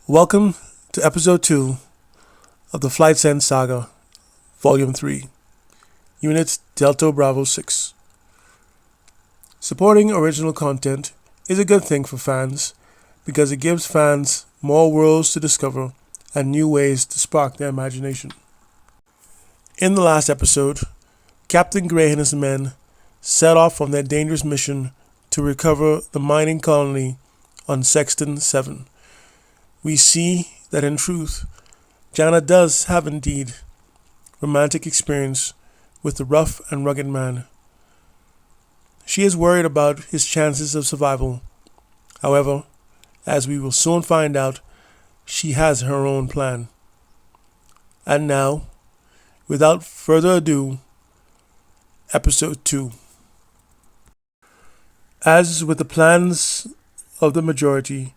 Welcome to Episode 2 of the Flight Sense Saga, Volume 3, Unit Delta Bravo 6. Supporting original content is a good thing for fans because it gives fans more worlds to discover and new ways to spark their imagination. In the last episode, Captain Gray and his men set off on their dangerous mission to recover the mining colony on Sexton 7. We see that in truth, Jana does have indeed romantic experience with the rough and rugged man. She is worried about his chances of survival. However, as we will soon find out, she has her own plan. And now, without further ado, Episode 2. As with the plans of the majority,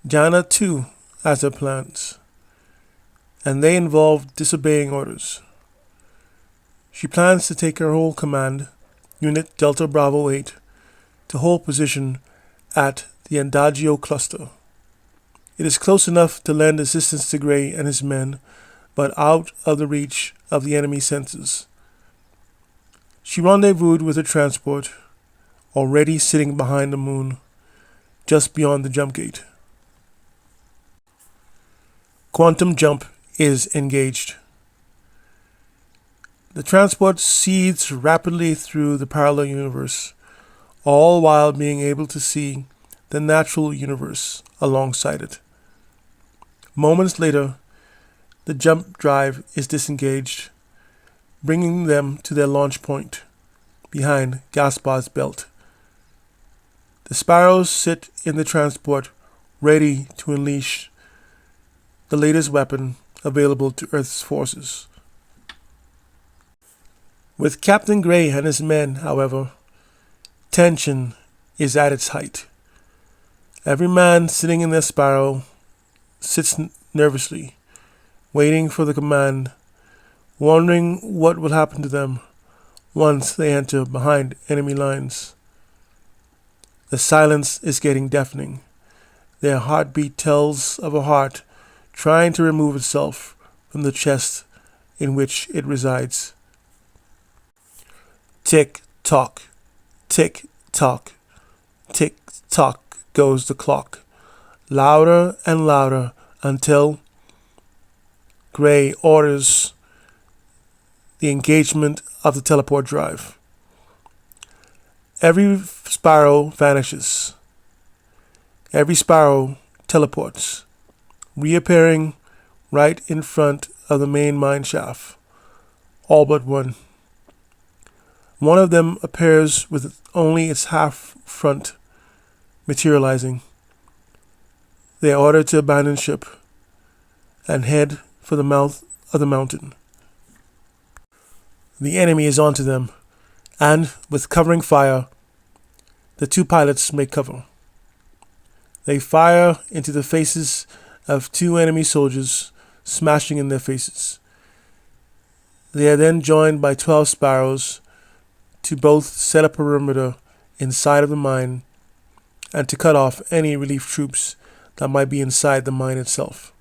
Jana too has her plans, and they involve disobeying orders. She plans to take her whole command, Unit Delta Bravo 8, to hold position at the Adagio cluster. It is close enough to lend assistance to Gray and his men, but out of the reach of the enemy sensors. She rendezvoused with her transport, already sitting behind the moon, just beyond the jump gate. Quantum jump is engaged. The transport seeds rapidly through the parallel universe, all while being able to see the natural universe alongside it. Moments later, the jump drive is disengaged, bringing them to their launch point, behind Gaspar's belt. The Sparrows sit in the transport, ready to unleash the latest weapon available to Earth's forces. With Captain Gray and his men, however, tension is at its height. Every man sitting in their Sparrow sits nervously, waiting for the command, wondering what will happen to them once they enter behind enemy lines. The silence is getting deafening. Their heartbeat tells of a heart trying to remove itself from the chest in which it resides. Tick tock, tick tock, tick tock goes the clock, louder and louder until Gray orders the engagement of the teleport drive. Every Sparrow vanishes. Every Sparrow teleports, reappearing right in front of the main mine shaft, all but one. One of them appears with only its half front materializing. They are ordered to abandon ship and head for the mouth of the mountain. The enemy is onto them, and with covering fire, the two pilots make cover. They fire into the faces of two enemy soldiers, smashing in their faces. They are then joined by 12 Sparrows to both set a perimeter inside of the mine and to cut off any relief troops that might be inside the mine itself.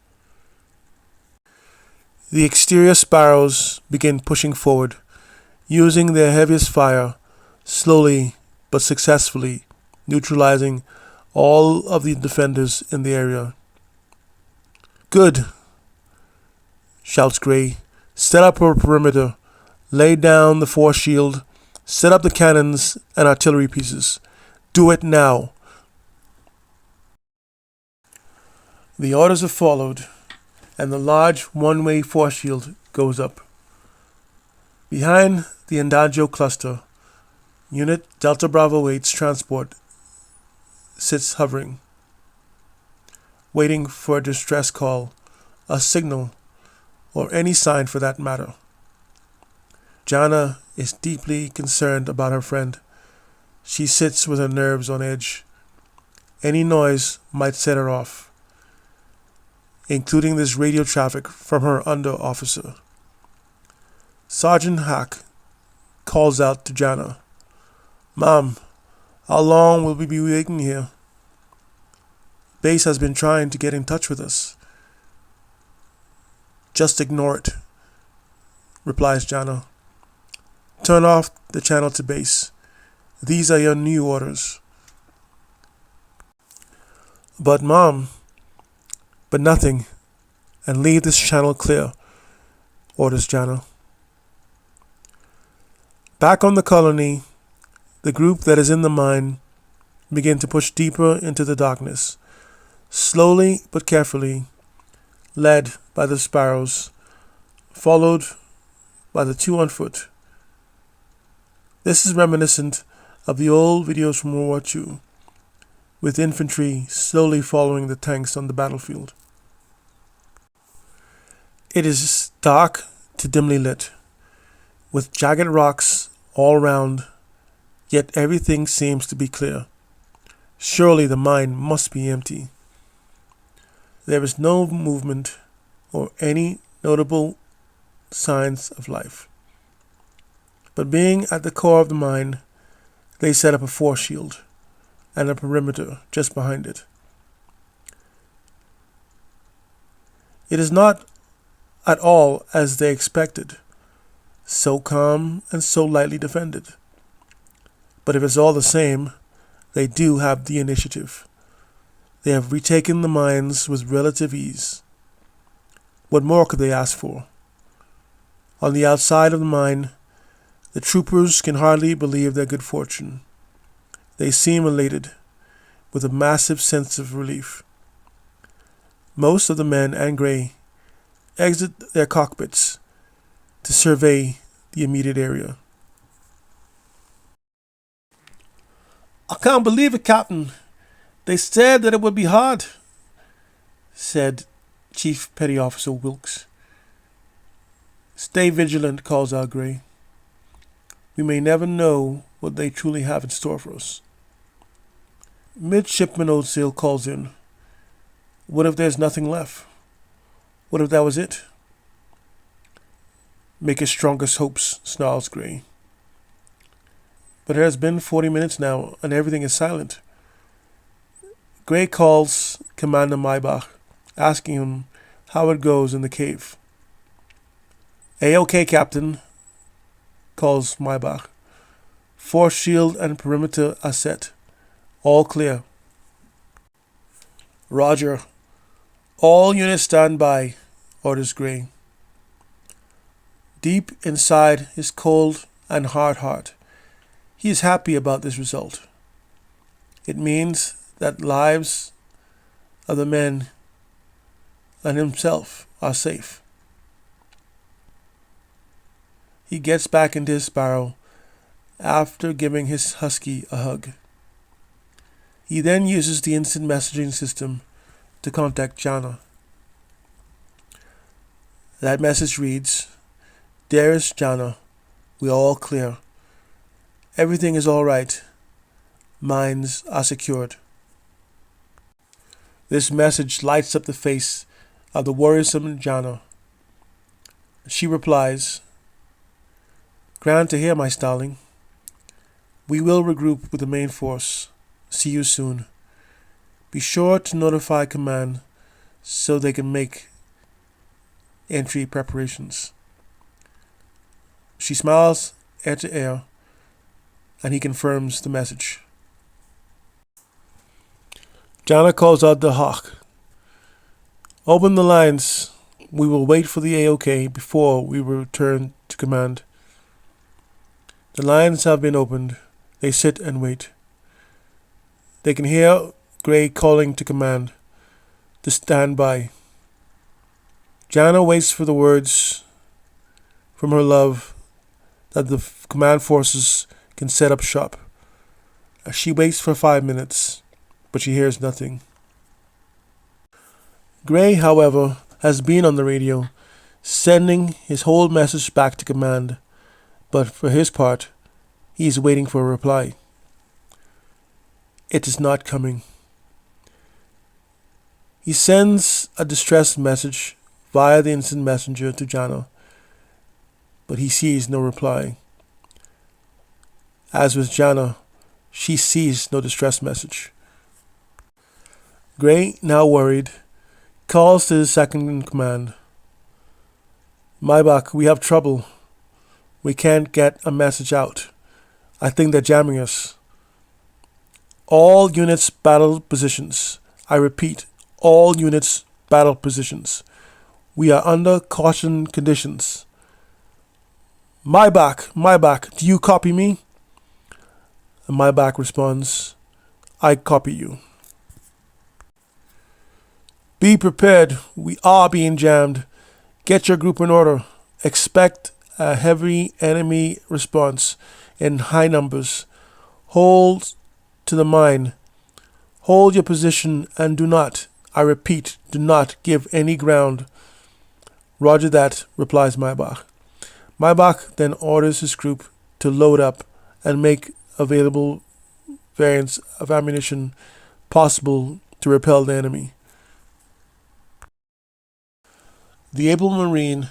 The exterior Sparrows begin pushing forward, using their heaviest fire, slowly but successfully neutralizing all of the defenders in the area. "Good," shouts Gray. "Set up a perimeter, lay down the force shield, set up the cannons and artillery pieces. Do it now." The orders are followed, and the large one-way force shield goes up. Behind the Adagio cluster, Unit Delta Bravo 8's transport sits hovering, waiting for a distress call, a signal, or any sign for that matter. Jana is deeply concerned about her friend. She sits with her nerves on edge. Any noise might set her off, including this radio traffic from her under-officer. Sergeant Hack calls out to Jana, "Mom, how long will we be waiting here?" Base has been trying to get in touch with us. Just ignore it, replies Jana. Turn off the channel to base. These are your new orders. But Mom, but nothing, and leave this channel clear, orders Jana. Back on the colony, the group that is in the mine begin to push deeper into the darkness, slowly but carefully, led by the sparrows, followed by the two on foot. This is reminiscent of the old videos from World War II, with infantry slowly following the tanks on the battlefield. It is dark to dimly lit, with jagged rocks all round, yet everything seems to be clear. Surely the mine must be empty. There is no movement or any notable signs of life. But being at the core of the mine, they set up a force shield and a perimeter just behind it. It is not at all as they expected, so calm and so lightly defended. But if it's all the same, they do have the initiative. They have retaken the mines with relative ease. What more could they ask for? On the outside of the mine, the troopers can hardly believe their good fortune. They seem elated, with a massive sense of relief. Most of the men and Gray exit their cockpits to survey the immediate area. "I can't believe it, Captain. They said that it would be hard," said Chief Petty Officer Wilkes. "Stay vigilant," calls out Gray. "We may never know what they truly have in store for us." Midshipman Oldsail calls in. "What if there's nothing left? What if that was it?" "Make your strongest hopes," snarls Gray. But it has been 40 minutes now, and everything is silent. Gray calls Commander Maybach, asking him how it goes in the cave. "A-OK, Captain," calls Maybach. "Force shield and perimeter are set. All clear." "Roger. All units stand by," orders Gray. Deep inside his cold and hard heart, he is happy about this result. It means that lives of the men and himself are safe. He gets back into his Sparrow after giving his husky a hug. He then uses the instant messaging system to contact Jana. That message reads, "Dearest Jana, we are all clear. Everything is all right. Mines are secured." This message lights up the face of the worrisome Jana. She replies, "Grand to hear, my starling. We will regroup with the main force. See you soon. Be sure to notify command so they can make entry preparations." She smiles ear to ear, and he confirms the message. Jana calls out the Hawk. "Open the lines. We will wait for the A-OK before we return to command." The lines have been opened. They sit and wait. They can hear Gray calling to command to stand by. Jana waits for the words from her love that the command forces can set up shop. She waits for 5 minutes, but she hears nothing. Gray, however, has been on the radio, sending his whole message back to command, but for his part, he is waiting for a reply. It is not coming. He sends a distress message via the instant messenger to Jana, but he sees no reply. As with Jana, she sees no distress message. Gray, now worried, calls to his second in command. Maybach, we have trouble. We can't get a message out. I think they're jamming us. All units battle positions. I repeat, all units battle positions. We are under caution conditions. Maybach, do you copy me? And Maybach responds, I copy you. Be prepared. We are being jammed. Get your group in order. Expect a heavy enemy response in high numbers. Hold to the mine. Hold your position and do not, I repeat, do not give any ground. Roger that, replies Maybach. Maybach then orders his group to load up and make available variants of ammunition possible to repel the enemy. The able Marine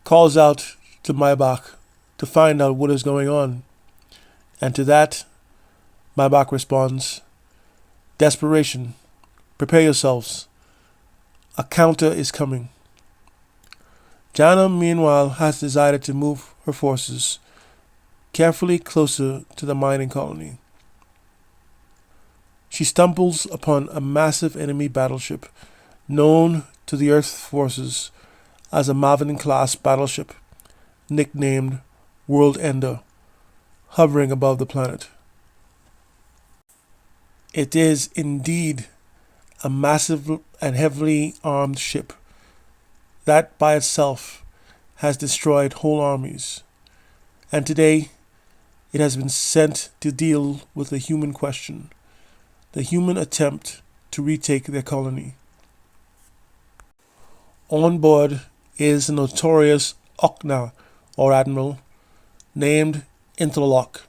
calls out to Maybach to find out what is going on, and to that, Maybach responds, Desperation, prepare yourselves. A counter is coming. Jana, meanwhile, has decided to move her forces carefully closer to the mining colony. She stumbles upon a massive enemy battleship known to the Earth forces as a Maven-class battleship, nicknamed World Ender, hovering above the planet. It is indeed a massive and heavily armed ship that by itself has destroyed whole armies, and today it has been sent to deal with the human question, the human attempt to retake their colony. On board is the notorious Okna, or Admiral, named Interlock.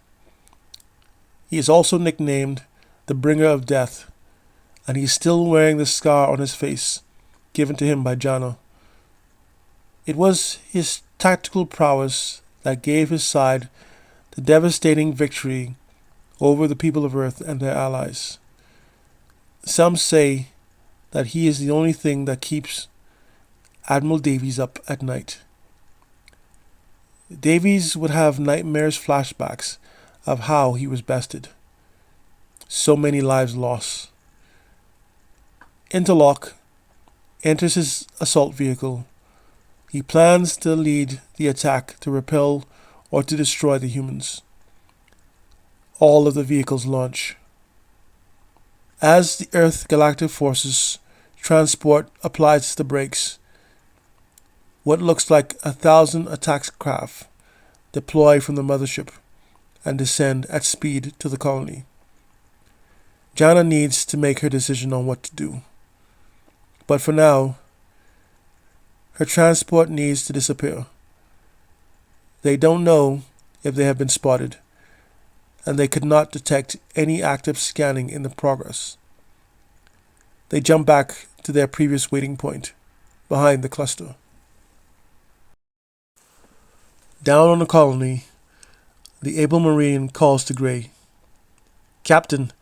He is also nicknamed the Bringer of Death, and he is still wearing the scar on his face, given to him by Jana. It was his tactical prowess that gave his side the devastating victory over the people of Earth and their allies. Some say that he is the only thing that keeps Admiral Davies up at night. Davies would have nightmares flashbacks of how he was bested. So many lives lost. Interlock enters his assault vehicle. He plans to lead the attack to repel or to destroy the humans. All of the vehicles launch. As the Earth Galactic Forces transport applies the brakes, what looks like 1,000 attack craft deploy from the mothership and descend at speed to the colony. Jana needs to make her decision on what to do. But for now, her transport needs to disappear. They don't know if they have been spotted, and they could not detect any active scanning in the progress. They jump back to their previous waiting point, behind the cluster. Down on the colony, the able Marine calls to Gray. Captain,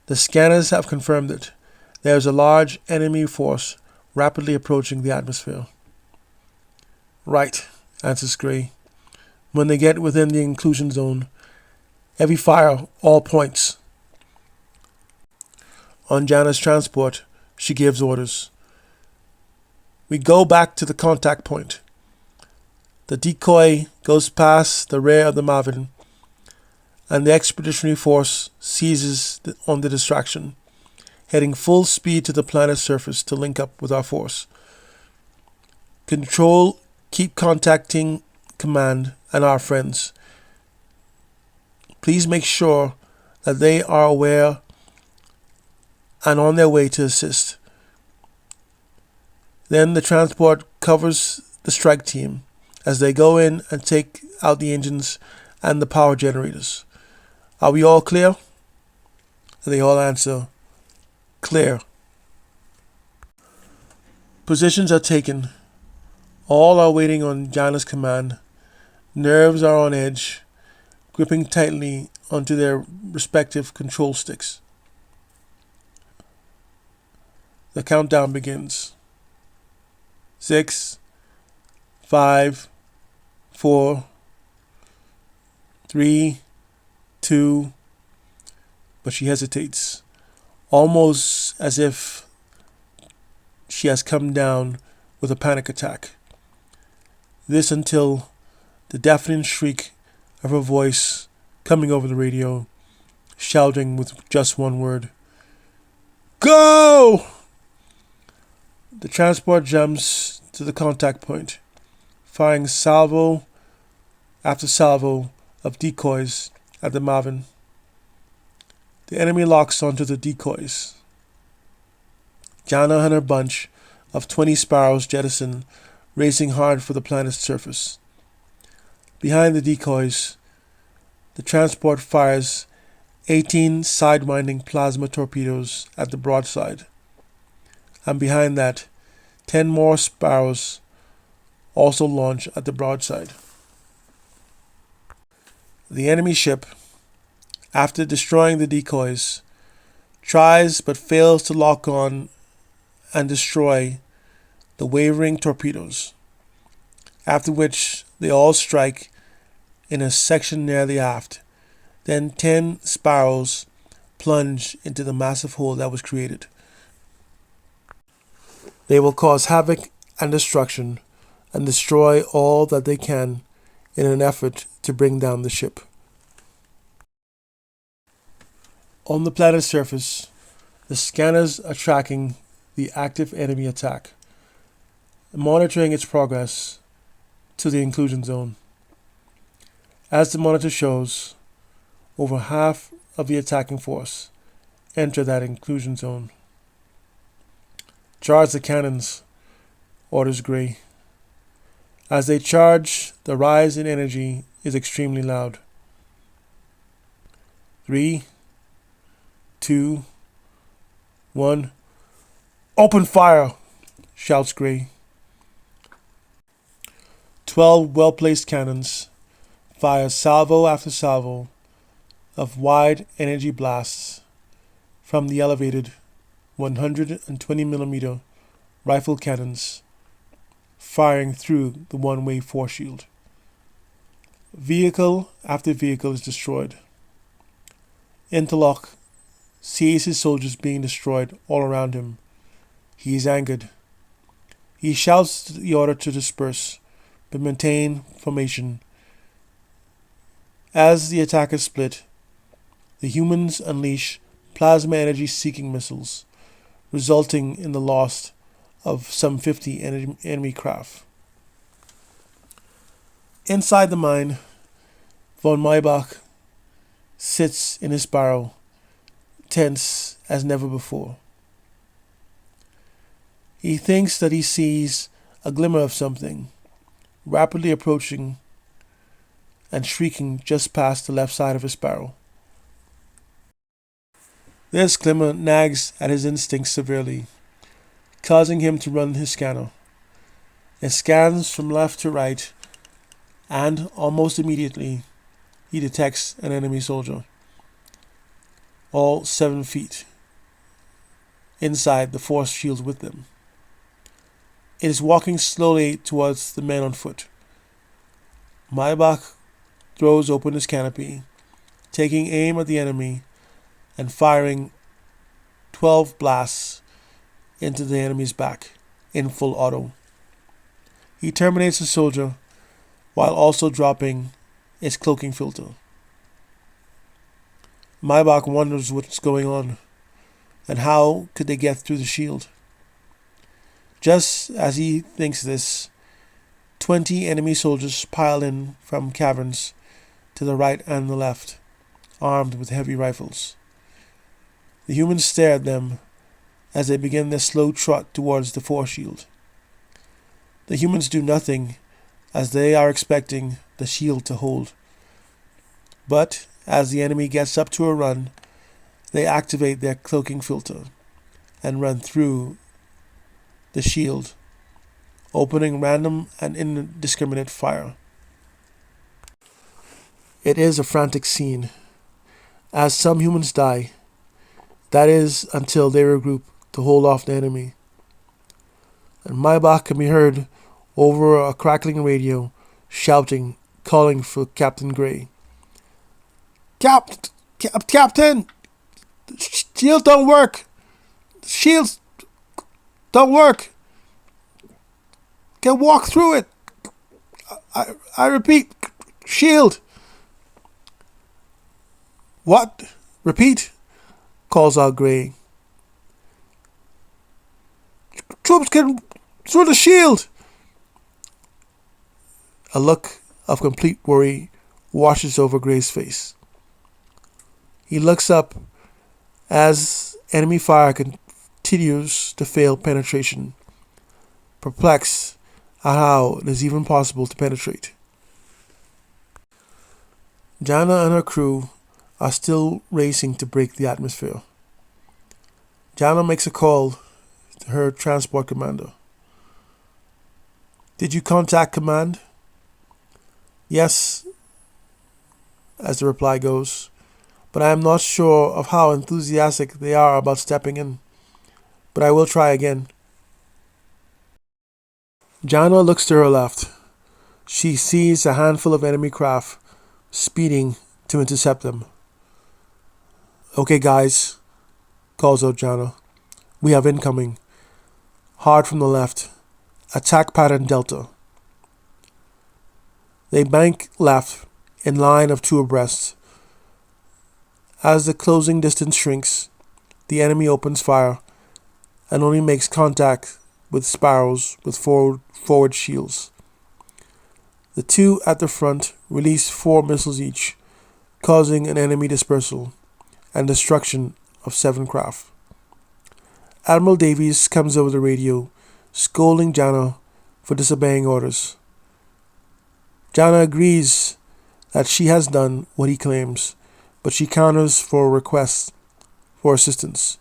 the scanners have confirmed it. There is a large enemy force rapidly approaching the atmosphere. Right, answers Gray. When they get within the inclusion zone, heavy fire, all points. On Jana's transport, she gives orders. We go back to the contact point. The decoy goes past the rear of the Maven, and the expeditionary force seizes on the distraction, heading full speed to the planet's surface to link up with our force. Control, keep contacting Command and our friends. Please make sure that they are aware and on their way to assist. Then the transport covers the strike team as they go in and take out the engines and the power generators. Are we all clear? And they all answer, clear. Positions are taken. All are waiting on Jana's command. Nerves are on edge, gripping tightly onto their respective control sticks. The countdown begins. 6, 5, 4, 3, 2, but she hesitates, almost as if she has come down with a panic attack. This until the deafening shriek of her voice coming over the radio, shouting with just one word, "Go!" The transport jumps to the contact point, firing salvo after salvo of decoys at the Maven. The enemy locks onto the decoys. Jana and her bunch of 20 Sparrows jettison, racing hard for the planet's surface. Behind the decoys, the transport fires 18 sidewinding plasma torpedoes at the broadside. And behind that, 10 more Sparrows also launch at the broadside. The enemy ship, after destroying the decoys, tries but fails to lock on and destroy the wavering torpedoes, after which they all strike in a section near the aft. Then 10 Sparrows plunge into the massive hole that was created. They will cause havoc and destruction and destroy all that they can in an effort to bring down the ship. On the planet's surface, the scanners are tracking the active enemy attack, monitoring its progress to the inclusion zone. As the monitor shows, over half of the attacking force enter that inclusion zone. "Charge the cannons," orders Gray. As they charge, the rise in energy is extremely loud. 3, 2, 1. "Open fire!" shouts Gray. 12 well-placed cannons fire salvo after salvo of wide energy blasts from the elevated 120mm rifle cannons, firing through the one-way force shield. Vehicle after vehicle is destroyed. Interlock sees his soldiers being destroyed all around him. He is angered. He shouts the order to disperse, but maintain formation. As the attackers split, the humans unleash plasma energy-seeking missiles, resulting in the loss of some 50 enemy craft. Inside the mine, von Maybach sits in his barrow, tense as never before. He thinks that he sees a glimmer of something, rapidly approaching and shrieking just past the left side of his barrow. This glimmer nags at his instincts severely, causing him to run his scanner. It scans from left to right, and almost immediately he detects an enemy soldier, all 7 feet, inside the force shield with them. It is walking slowly towards the men on foot. Maybach throws open his canopy, taking aim at the enemy and firing 12 blasts into the enemy's back in full auto. He terminates the soldier while also dropping its cloaking filter. Maybach wonders what's going on and how could they get through the shield. Just as he thinks this, 20 enemy soldiers pile in from caverns to the right and the left, armed with heavy rifles. The humans stare at them as they begin their slow trot towards the force shield. The humans do nothing as they are expecting the shield to hold. But as the enemy gets up to a run, they activate their cloaking filter and run through the shield, opening random and indiscriminate fire. It is a frantic scene, as some humans die. That is, until they regroup to hold off the enemy. And Maybach can be heard over a crackling radio, shouting, calling for Captain Gray. Captain! Shield don't work! Shields don't work! Can walk through it! I repeat, shield! What? Repeat? Calls out Gray. Troops can through the shield! A look of complete worry washes over Gray's face. He looks up as enemy fire continues to fail penetration, perplexed at how it is even possible to penetrate. Jana and her crew are still racing to break the atmosphere. Jana makes a call to her transport commander. Did you contact command? Yes, as the reply goes, but I am not sure of how enthusiastic they are about stepping in. But I will try again. Jana looks to her left. She sees a handful of enemy craft speeding to intercept them. Okay, guys, calls out Jana. We have incoming. Hard from the left. Attack pattern Delta. They bank left in line of two abreast. As the closing distance shrinks, the enemy opens fire and only makes contact with Sparrows with forward shields. The two at the front release 4 missiles each, causing an enemy dispersal and destruction of 7 craft. Admiral Davies comes over the radio, scolding Jana for disobeying orders. Jana agrees that she has done what he claims, but she counters for requests for assistance.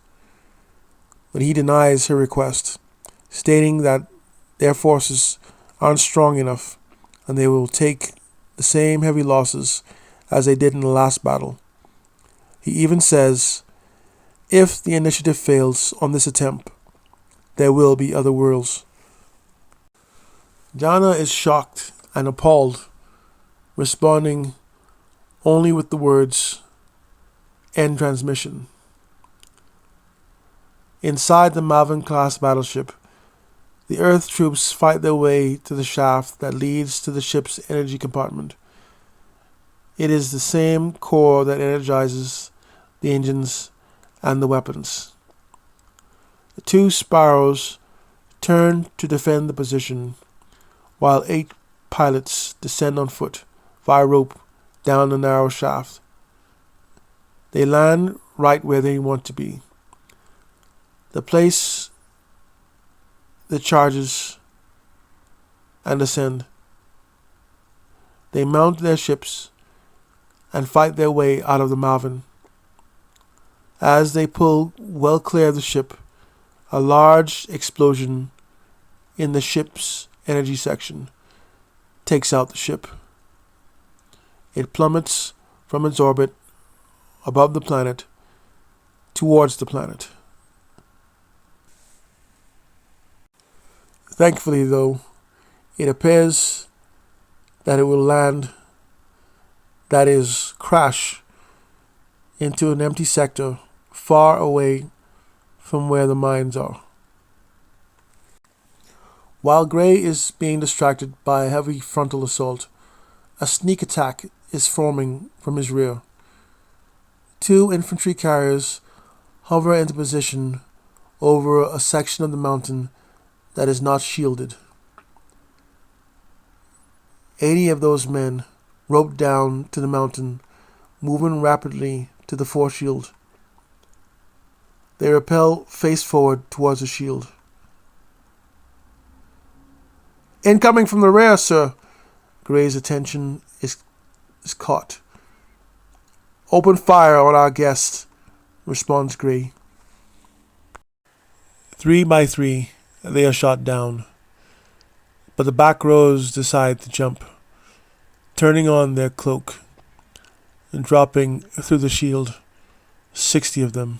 But he denies her request, stating that their forces aren't strong enough and they will take the same heavy losses as they did in the last battle. He even says, if the initiative fails on this attempt, there will be other worlds. Jana is shocked and appalled, responding only with the words, end transmission. Inside the Malvern-class battleship, the Earth troops fight their way to the shaft that leads to the ship's energy compartment. It is the same core that energizes the engines and the weapons. The 2 Sparrows turn to defend the position, while 8 pilots descend on foot via rope down the narrow shaft. They land right where they want to be. The place the charges and descend. They mount their ships and fight their way out of the Malvern. As they pull well clear of the ship, a large explosion in the ship's energy section takes out the ship. It plummets from its orbit above the planet towards the planet. Thankfully, though, it appears that it will land, that is, crash into an empty sector far away from where the mines are. While Gray is being distracted by a heavy frontal assault, a sneak attack is forming from his rear. 2 infantry carriers hover into position over a section of the mountain that is not shielded. 80 of those men, roped down to the mountain, moving rapidly to the foreshield. They rappel face forward towards the shield. Incoming from the rear, sir. Gray's attention is caught. Open fire on our guest, responds Gray. 3 by 3, they are shot down. But the back rows decide to jump, turning on their cloak and dropping through the shield, 60 of them.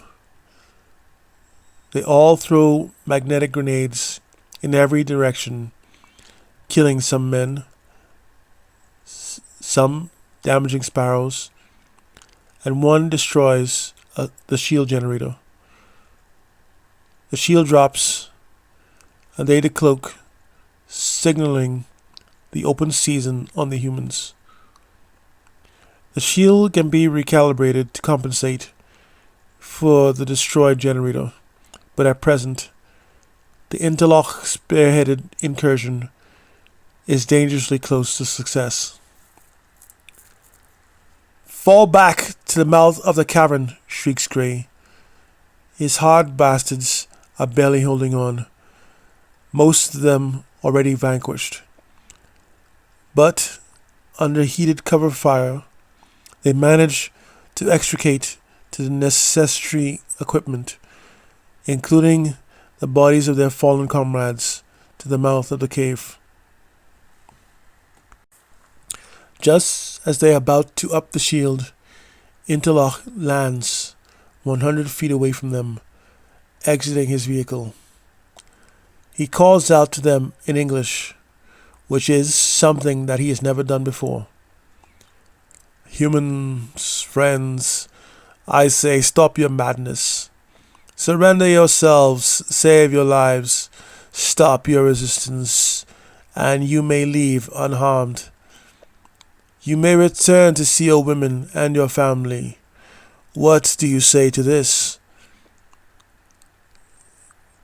They all throw magnetic grenades in every direction, killing some men, some damaging sparrows, and one destroys the shield generator. The shield drops, and they decloak, signaling the open season on the humans. The shield can be recalibrated to compensate for the destroyed generator, but at present, the Interlock spearheaded incursion is dangerously close to success. "Fall back to the mouth of the cavern," shrieks Grey. His hard bastards are barely holding on, most of them already vanquished. But, under heated cover fire, they manage to extricate to the necessary equipment, including the bodies of their fallen comrades, to the mouth of the cave. Just as they are about to up the shield, Interlock lands 100 feet away from them, exiting his vehicle. He calls out to them in English, which is something that he has never done before. "Humans, friends, I say, stop your madness. Surrender yourselves, save your lives, stop your resistance, and you may leave unharmed. You may return to see your women and your family. What do you say to this?"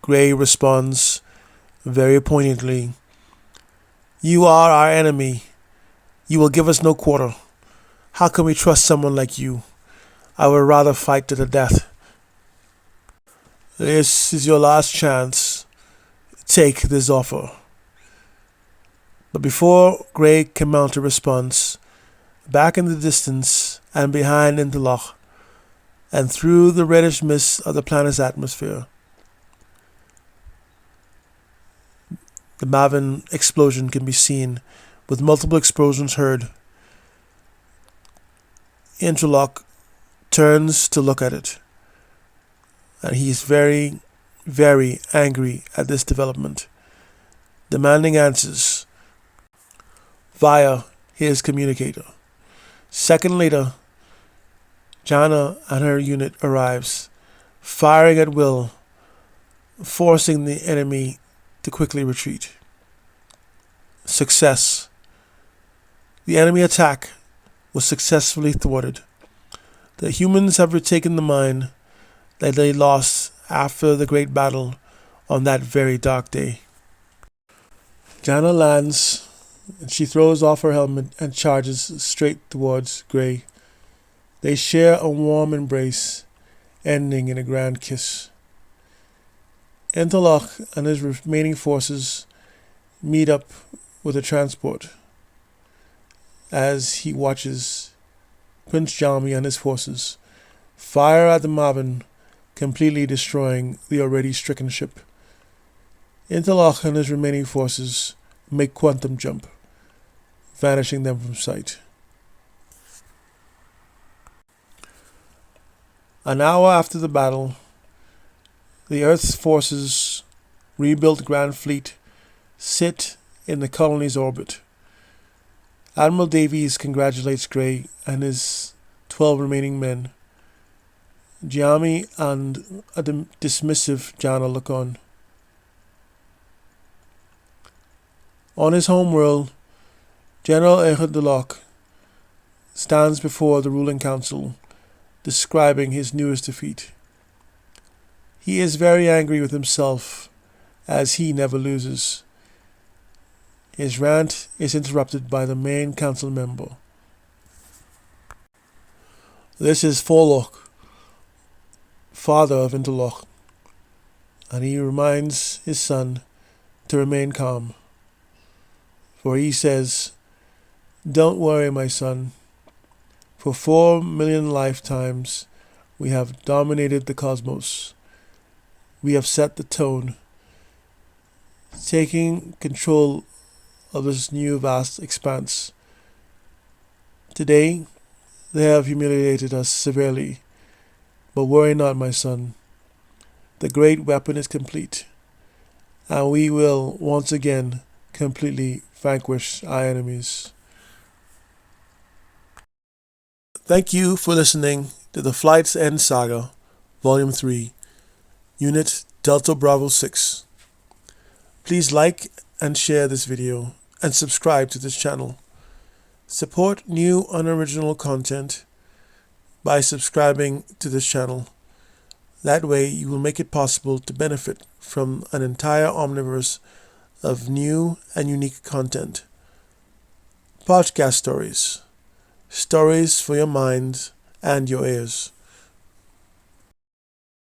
Grey responds very poignantly, "You are our enemy. You will give us no quarter. How can we trust someone like you? I would rather fight to the death. This is your last chance. Take this offer." But before Grey can mount a response, back in the distance and behind Interlock, and through the reddish mist of the planet's atmosphere, the Maven explosion can be seen, with multiple explosions heard. Interlock turns to look at it, and he is very, very angry at this development, demanding answers via his communicator. Second later, Jana and her unit arrives, firing at will, forcing the enemy to quickly retreat. Success. The enemy attack was successfully thwarted. The humans have retaken the mine that they lost after the great battle on that very dark day. Jana lands, and she throws off her helmet and charges straight towards Grey. They share a warm embrace, ending in a grand kiss. Interlock and his remaining forces meet up with a transport as he watches Prince Jalmi and his forces fire at the Maven, completely destroying the already stricken ship. Interlock and his remaining forces make quantum jump, vanishing them from sight. An hour after the battle, the Earth's forces' rebuilt Grand Fleet sit in the colony's orbit. Admiral Davies congratulates Grey and his 12 remaining men. Giami and a dismissive Jana look on. On his homeworld, General Ehud Delok stands before the ruling council, describing his newest defeat. He is very angry with himself, as he never loses. His rant is interrupted by the main council member. This is Forlock, father of Interlock, and he reminds his son to remain calm. For he says, "Don't worry, my son. For 4 million lifetimes, we have dominated the cosmos. We have set the tone, taking control of this new vast expanse. Today, they have humiliated us severely, but worry not, my son. the great weapon is complete, and we will once again completely vanquish our enemies. Thank you for listening to the Flight's End Saga, Volume 3, Unit Delta Bravo 6. Please like and share this video and subscribe to this channel. Support new unoriginal content by subscribing to this channel. That way you will make it possible to benefit from an entire omniverse of new and unique content. Podcast stories. Stories for your mind and your ears.